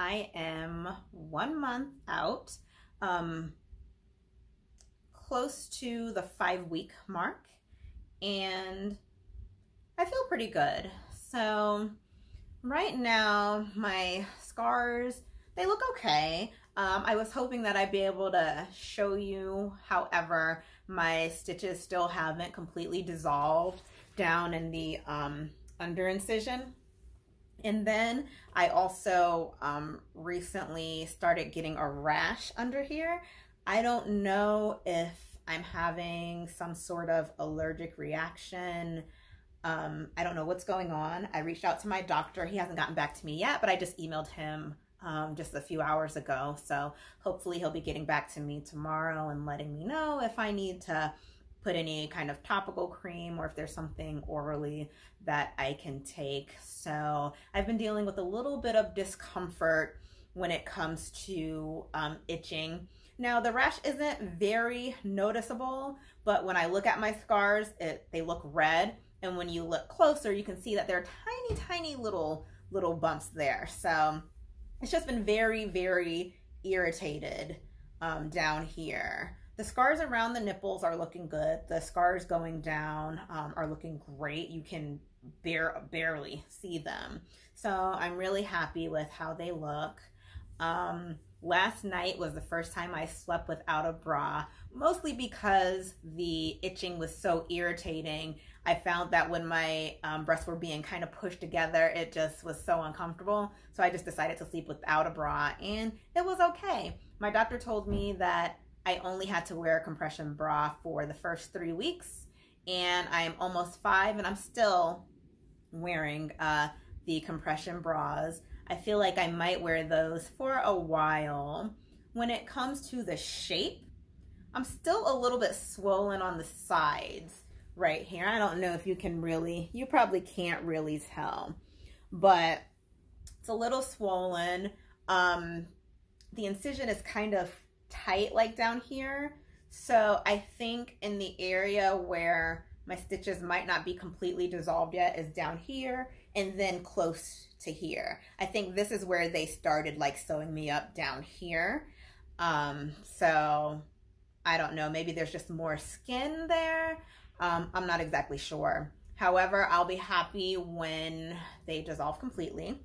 I am 1 month out, close to the 5-week mark, and I feel pretty good. So right now my scars, they look okay. I was hoping that I'd be able to show you, however, my stitches still haven't completely dissolved down in the under incision. And then I also recently started getting a rash under here. I don't know if I'm having some sort of allergic reaction. I don't know what's going on. I reached out to my doctor. He hasn't gotten back to me yet, but I just emailed him just a few hours ago. So hopefully he'll be getting back to me tomorrow and letting me know if I need to put any kind of topical cream or if there's something orally that I can take. So I've been dealing with a little bit of discomfort when it comes to itching. Now the rash isn't very noticeable, but when I look at my scars, they look red. And when you look closer, you can see that there are tiny, tiny little bumps there. So it's just been very, very irritated down here. The scars around the nipples are looking good. The scars going down are looking great. You can barely see them. So I'm really happy with how they look. Last night was the first time I slept without a bra, mostly because the itching was so irritating. I found that when my breasts were being kind of pushed together, it just was so uncomfortable. So I just decided to sleep without a bra, and it was okay. My doctor told me that I only had to wear a compression bra for the first 3 weeks, and I'm almost 5 and I'm still wearing the compression bras. I feel like I might wear those for a while. When it comes to the shape, I'm still a little bit swollen on the sides right here. I don't know if you can really, you probably can't really tell, but it's a little swollen. The incision is kind of tight like down here. So I think in the area where my stitches might not be completely dissolved yet is down here and then close to here. I think this is where they started like sewing me up down here. So I don't know, maybe there's just more skin there. I'm not exactly sure. However, I'll be happy when they dissolve completely.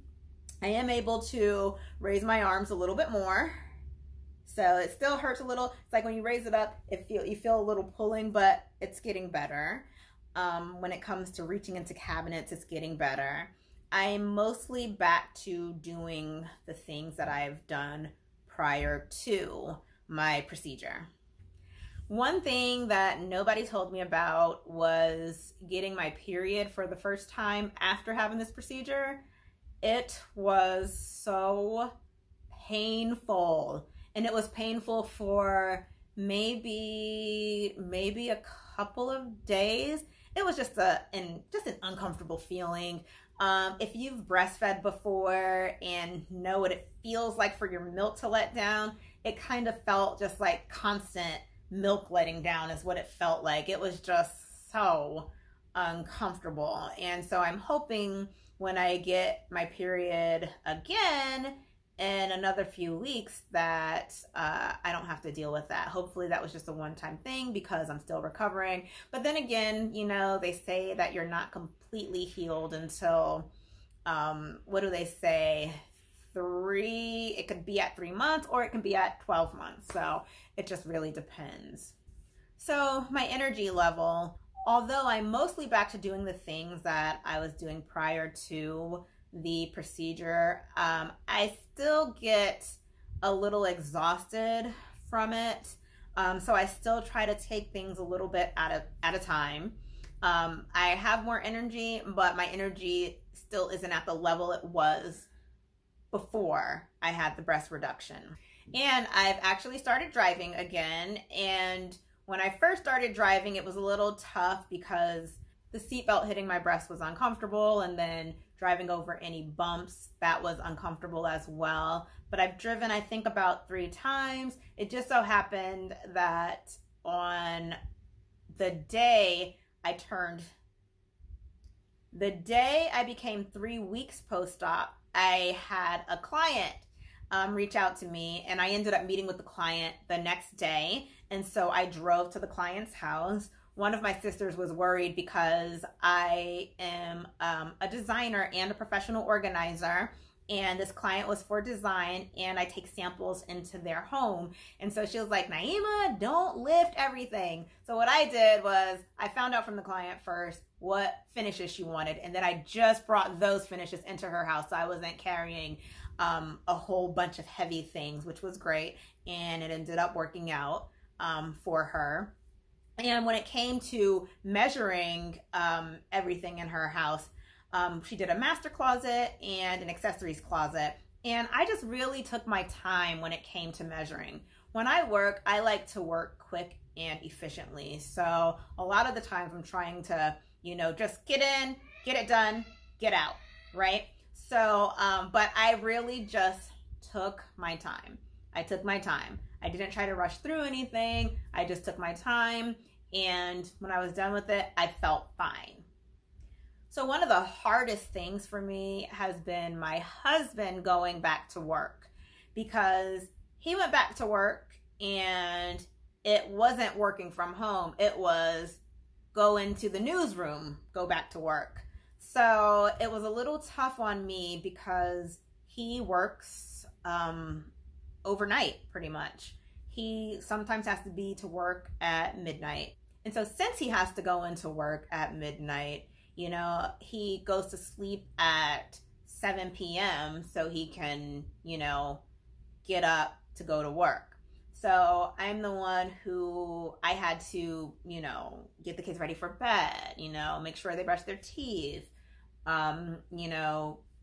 I am able to raise my arms a little bit more. So it still hurts a little. It's like when you raise it up, you feel a little pulling, but it's getting better. When it comes to reaching into cabinets, it's getting better. I'm mostly back to doing the things that I've done prior to my procedure. One thing that nobody told me about was getting my period for the first time after having this procedure. It was so painful. And it was painful for maybe a couple of days. It was just an uncomfortable feeling. If you've breastfed before and know what it feels like for your milk to let down, it kind of felt just like constant milk letting down is what it felt like. It was just so uncomfortable. And so I'm hoping when I get my period again in another few weeks that I don't have to deal with that. Hopefully that was just a one-time thing because I'm still recovering. But then again, you know, they say that you're not completely healed until, what do they say? It could be at 3 months or it can be at 12 months. So it just really depends. So my energy level, although I'm mostly back to doing the things that I was doing prior to the procedure, I still get a little exhausted from it. So I still try to take things a little bit at a time. I have more energy, but my energy still isn't at the level it was before I had the breast reduction. And I've actually started driving again. And when I first started driving, it was a little tough because the seatbelt hitting my breast was uncomfortable, and then driving over any bumps, that was uncomfortable as well. But I've driven, I think, about 3 times. It just so happened that on the day I became 3 weeks post-op, I had a client reach out to me, and I ended up meeting with the client the next day. And so I drove to the client's house. One of my sisters was worried because I am a designer and a professional organizer, and this client was for design, and I take samples into their home. And so she was like, Naima, don't lift everything. So what I did was I found out from the client first what finishes she wanted, and then I just brought those finishes into her house. So I wasn't carrying a whole bunch of heavy things, which was great, and it ended up working out for her. And when it came to measuring everything in her house, she did a master closet and an accessories closet. And I just really took my time when it came to measuring. When I work, I like to work quick and efficiently. So a lot of the times I'm trying to, just get in, get it done, get out, right? So, but I really just took my time. I took my time. I didn't try to rush through anything. I just took my time. And when I was done with it, I felt fine. So one of the hardest things for me has been my husband going back to work, because he went back to work and it wasn't working from home. It was go into the newsroom, go back to work. So it was a little tough on me because he works overnight pretty much. He sometimes has to be to work at midnight. And so since he has to go into work at midnight, he goes to sleep at 7 p.m. so he can, get up to go to work. So I'm the one who I had to, get the kids ready for bed, make sure they brush their teeth,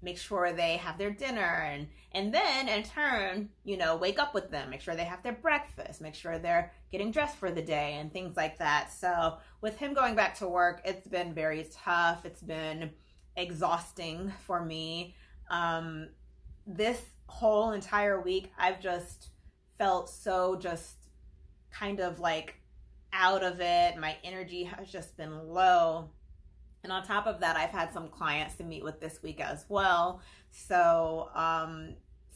make sure they have their dinner, and then in turn, wake up with them, make sure they have their breakfast, make sure they're getting dressed for the day and things like that. So with him going back to work, it's been very tough. It's been exhausting for me. This whole entire week, I've just felt so just kind of like out of it. My energy has just been low. And on top of that, I've had some clients to meet with this week as well. So,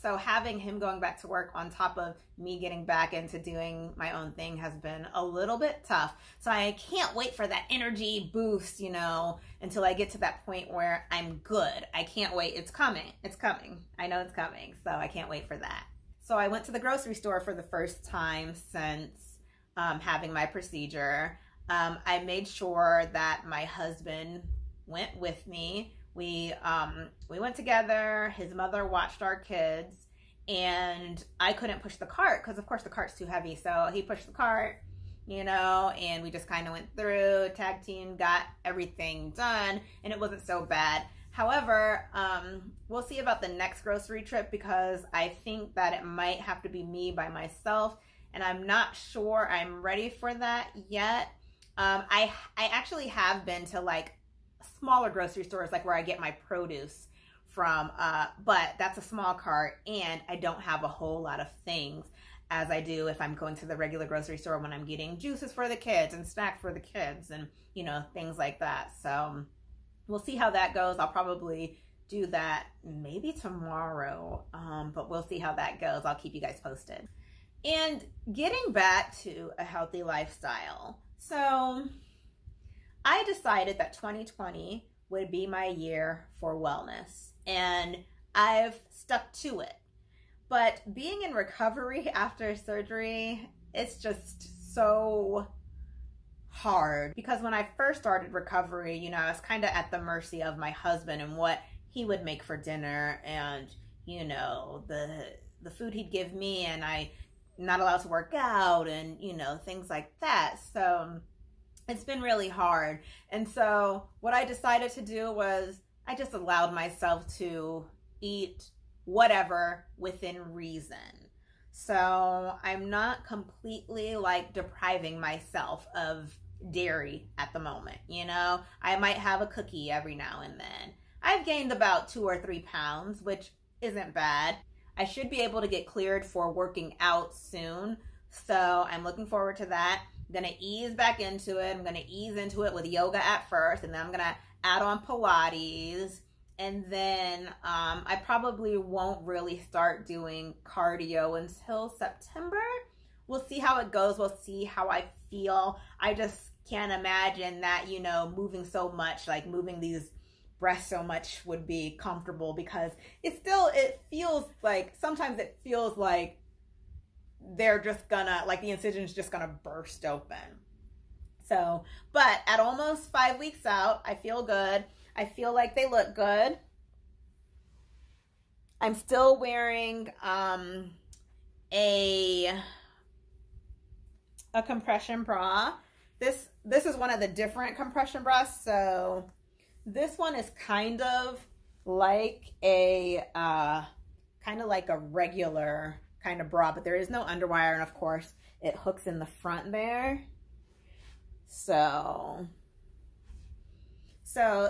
so having him going back to work on top of me getting back into doing my own thing has been a little bit tough. So I can't wait for that energy boost, until I get to that point where I'm good. I can't wait. It's coming. It's coming. I know it's coming. So I can't wait for that. So I went to the grocery store for the first time since having my procedure. I made sure that my husband went with me. We went together. His mother watched our kids, and I couldn't push the cart because, of course, the cart's too heavy. So he pushed the cart, and we just kind of went through, tag team, got everything done, and it wasn't so bad. However, we'll see about the next grocery trip because I think that it might have to be me by myself, and I'm not sure I'm ready for that yet. I actually have been to like smaller grocery stores, like where I get my produce from, but that's a small cart and I don't have a whole lot of things as I do if I'm going to the regular grocery store when I'm getting juices for the kids and snacks for the kids and, things like that. So we'll see how that goes. I'll probably do that maybe tomorrow, but we'll see how that goes. I'll keep you guys posted. And getting back to a healthy lifestyle. So I decided that 2020 would be my year for wellness, and I've stuck to it. But being in recovery after surgery, it's just so hard because when I first started recovery, I was kind of at the mercy of my husband and what he would make for dinner and, the food he'd give me, and I'm not allowed to work out and, things like that. So it's been really hard. And so what I decided to do was I just allowed myself to eat whatever within reason. So I'm not completely like depriving myself of dairy at the moment. I might have a cookie every now and then. I've gained about 2 or 3 pounds, which isn't bad. I should be able to get cleared for working out soon. So I'm looking forward to that. I'm going to ease back into it. I'm going to ease into it with yoga at first, and then I'm going to add on Pilates. And then I probably won't really start doing cardio until September. We'll see how it goes. We'll see how I feel. I just can't imagine that, you know, moving so much, like moving these breasts so much would be comfortable, because it feels like, sometimes it feels like they're just gonna, like the incision's just gonna burst open. So, but at almost 5 weeks out, I feel good. I feel like they look good. I'm still wearing a compression bra. This is one of the different compression bras. So this one is kind of like a regular kind of bra, but there is no underwire, and of course it hooks in the front there. So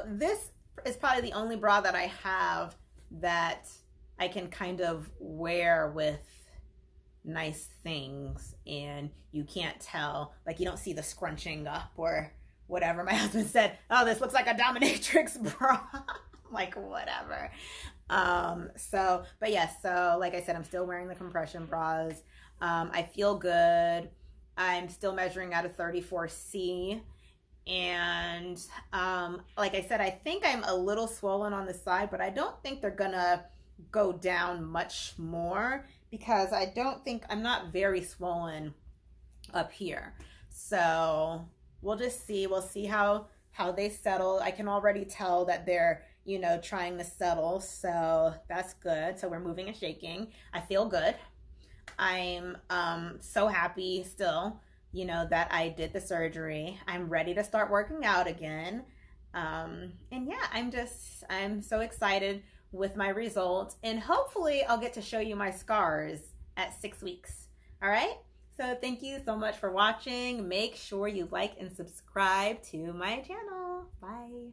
this is probably the only bra that I have that I can kind of wear with nice things and you can't tell, like you don't see the scrunching up or whatever. My husband said, oh, this looks like a dominatrix bra. Like, whatever. But yes, so like I said, I'm still wearing the compression bras. I feel good. I'm still measuring out a 34C. And like I said, I think I'm a little swollen on the side, but I don't think they're gonna go down much more, because I'm not very swollen up here. So we'll just see. We'll see how they settle. I can already tell that they're, you know, trying to settle. So that's good. So we're moving and shaking. I feel good. I'm so happy still, you know, that I did the surgery. I'm ready to start working out again. And yeah, I'm so excited with my results, and hopefully I'll get to show you my scars at 6 weeks. All right. So thank you so much for watching. Make sure you like and subscribe to my channel. Bye.